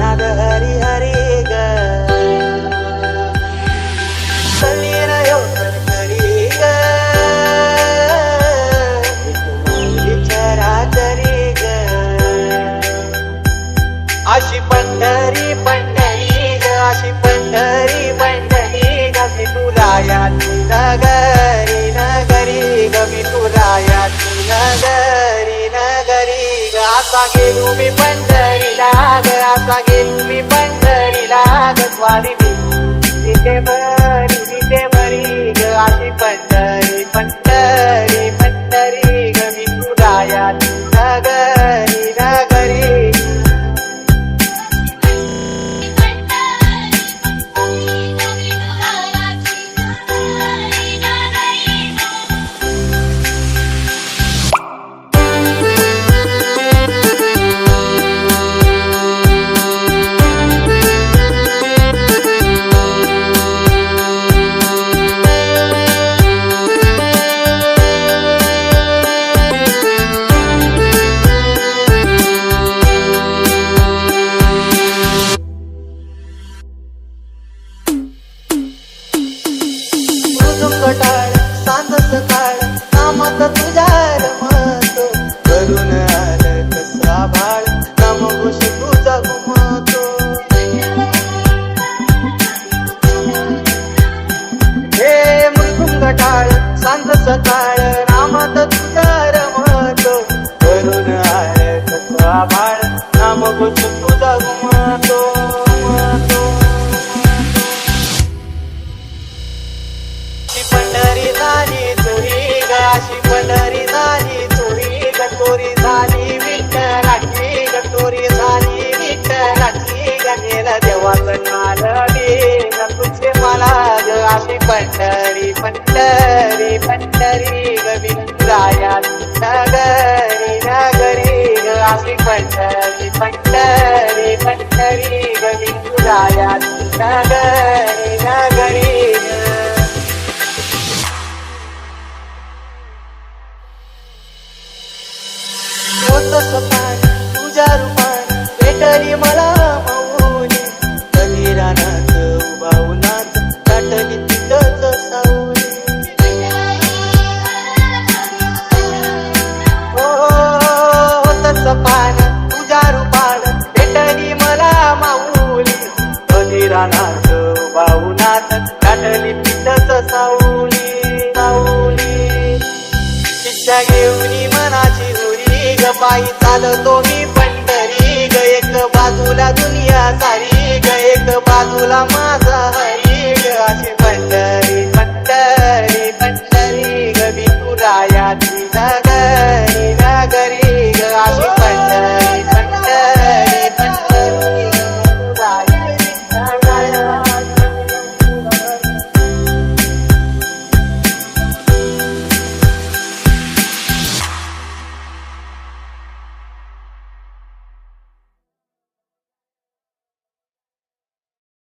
नाद हरी हरी ग सलीरयो करी ग विचरा करी ग अशी पंढरी पंढरी ग अशी पंढरी पंढरी ग मी तुला याची नगरी नगरी ग मी तुला याची नगरी नगरी ग असा गेलो मी पंढरीला ग असा गेलो मी पंढरीला ग स्वारी मी तिथे बरी ग अशी पंढरी पंढरी पंढरी ग मी तुला याची नगरी नगरी टाळ सांज सकाळ नामात तुझ्या रमतो करून आलं कसा भाळ नामघोष तुझा घुमतो हे मृदुंग टाळ सांज सकाळ नामात तुझ्या रमतो करून आलं कसा भाळ नामघोष तुझा घुमतो पंढरी झाली चोरी ग अशी पंढरी झाली चोरी ग चोरी झाली विठ्ठलाची ग चोरी झाली विठ्ठलाची ग नेलं देवाचं नारळी ग तुझे मला ग अशी पंढरी पंढरी पंढरी ग विठुरायाची नगरी नगरी ग अशी पंढरी पंढरी पंढरी ग विठुरायाची नगरी नगरी सपान तुझ्या रूपान भेटली मला माऊली कधी रानात उभा उन्हात दाटली तिथंच सावली हो सपान तुझ्या रूपान भेटली मला माऊली कधी रानात उभा उन्हात दाटली तिथंच सावली सावली शिक्षा घेऊन मनाची ग पायी चालतो मी पंढरी ग एक बाजूला दुनिया सारी ग एक बाजूला माझा हरी ग अशी पंढरी